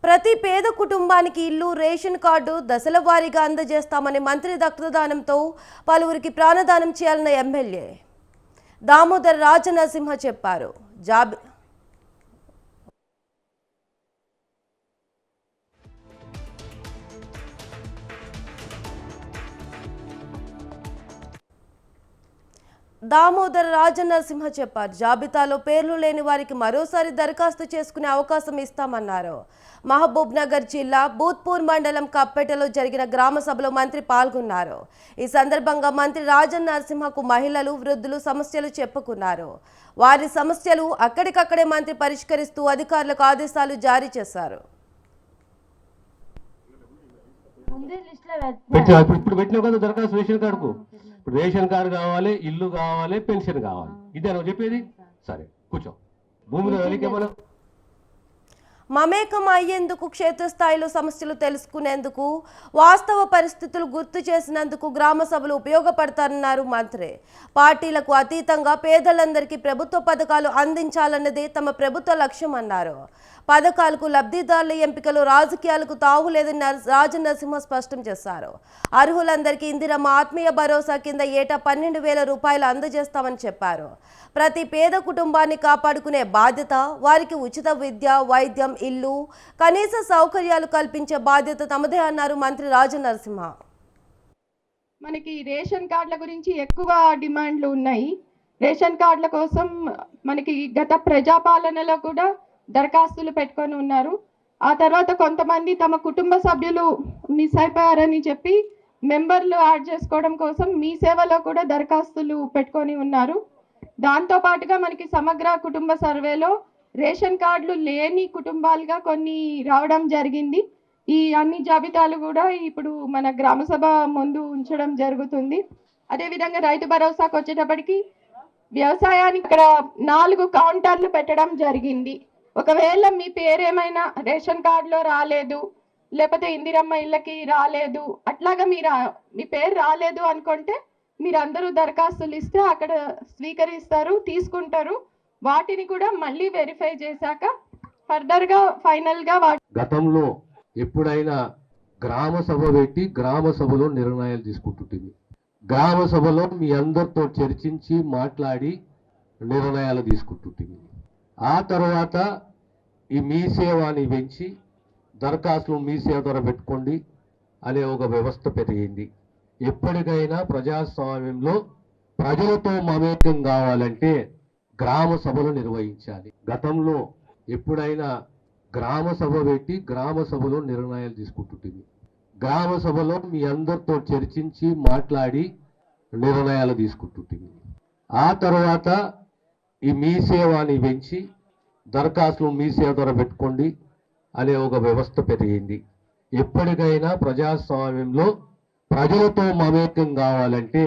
ప్రతి పేద కుటుంబానికి ఇల్లు రేషన్ కార్డు దశల వారీగా అందజేస్తామని మంత్రి రక్తదానంతో పలువురికి ప్రాణదానం చేయాలన్న ఎమ్మెల్యే దామోదర్ రాజనరసింహ చెప్పారు. దామోదర్ రాజనరసింహ చెప్పారు. జాబితాలో పేర్లు లేని వారికి మరోసారి దరఖాస్తు చేసుకునే అవకాశం ఇస్తామన్నారు. మహబూబ్ నగర్ జిల్లా బూత్పూర్ మండలం కప్పెటలో జరిగిన గ్రామ సభలో మంత్రి పాల్గొన్నారు. ఈ సందర్భంగా మంత్రి రాజనరసింహకు మహిళలు, వృద్ధులు సమస్యలు చెప్పుకున్నారు. వారి సమస్యలు అక్కడికక్కడే మంత్రి పరిష్కరిస్తూ అధికారులకు ఆదేశాలు జారీ చేశారు. ఇప్పుడు పెట్టిన కదా దరఖాస్తు రేషన్ కార్డుకు. ఇప్పుడు రేషన్ కార్డు కావాలి, ఇల్లు కావాలి, పెన్షన్ కావాలి. ఇదే నువ్వు చెప్పేది. సరే కూర్చో. భూమిలో వెలికేమన్నా మమేకం అయ్యేందుకు, క్షేత్రస్థాయిలో సమస్యలు తెలుసుకునేందుకు, వాస్తవ పరిస్థితులు గుర్తు చేసినందుకు గ్రామ సభలు ఉపయోగపడతారన్నారు మంత్రి. పార్టీలకు అతీతంగా పేదలందరికీ ప్రభుత్వ పథకాలు అందించాలన్నదే తమ ప్రభుత్వ లక్ష్యం అన్నారు. పథకాలకు లబ్ధిదారుల ఎంపికలో రాజకీయాలకు తావులేదని రాజనరసింహ స్పష్టం చేశారు. అర్హులందరికీ ఇందిరమ్మ ఆత్మీయ భరోసా కింద ఏటా 12,000 రూపాయలు అందజేస్తామని చెప్పారు. ప్రతి పేద కుటుంబాన్ని కాపాడుకునే బాధ్యత వారికి ఉచిత విద్య, వైద్యం, ఇల్లు, కనీస సౌకర్యాలు కల్పించే బాధ్యత తమదే అన్నారు మంత్రి రాజనరసింహ. మనకి రేషన్ కార్డుల గురించి ఎక్కువ డిమాండ్లు ఉన్నాయి. రేషన్ కార్డుల కోసం మనకి గత ప్రజాపాలనలో కూడా దరఖాస్తులు పెట్టుకొని ఉన్నారు. ఆ తర్వాత కొంతమంది తమ కుటుంబ సభ్యులు మిస్ అయిపోయారని చెప్పి మెంబర్లు యాడ్ చేసుకోవడం కోసం మీ సేవలో కూడా దరఖాస్తులు పెట్టుకొని ఉన్నారు. దాంతో పాటుగా మనకి సమగ్ర కుటుంబ సర్వేలో రేషన్ కార్డులు లేని కుటుంబాలుగా కొన్ని రావడం జరిగింది. ఈ అన్ని జాబితాలు కూడా ఇప్పుడు మన గ్రామ సభ ముందు ఉంచడం జరుగుతుంది. అదేవిధంగా రైతు భరోసాకు వచ్చేటప్పటికి వ్యవసాయానికి ఇక్కడ 4 కౌంటర్లు పెట్టడం జరిగింది. ఒకవేళ మీ పేరేమైనా రేషన్ కార్డులో రాలేదు, లేకపోతే ఇందిరమ్మ ఇళ్ళకి రాలేదు, అట్లాగా మీ పేరు రాలేదు అనుకుంటే మీరందరూ దరఖాస్తులు ఇస్తే అక్కడ స్వీకరిస్తారు, తీసుకుంటారు. వాటిని కూడా మళ్ళీ వెరిఫై చేశాక ఫర్దర్గా ఫైనల్గా గతంలో ఎప్పుడైనా గ్రామ సభ పెట్టి గ్రామ సభలో నిర్ణయాలు తీసుకుంటుంటుంది. గ్రామ సభలో మీ అందరితో చర్చించి మాట్లాడి నిర్ణయాలు తీసుకుంటుంటుంది. ఆ తర్వాత ఈ మీ సేవని పెంచి దరఖాస్తులు మీ సేవ ద్వారా పెట్టుకోండి అనే ఒక వ్యవస్థ పెరిగింది. ఎప్పటికైనా ప్రజాస్వామ్యంలో ప్రజలతో మమేకం కావాలంటే గ్రామ సభలు నిర్వహించాలి. గతంలో ఎప్పుడైనా గ్రామ సభ పెట్టి గ్రామ సభలో నిర్ణయాలు తీసుకుంటుంటుంది. గ్రామ సభలో మీ అందరితో చర్చించి మాట్లాడి నిర్ణయాలు తీసుకుంటుంటుంది. ఆ తర్వాత ఈ మీ సేవని పెంచి దరఖాస్తులు మీ సేవ ద్వారా పెట్టుకోండి అనే ఒక వ్యవస్థ పెరిగింది. ఎప్పటికైనా ప్రజాస్వామ్యంలో ప్రజలతో మమేకం కావాలంటే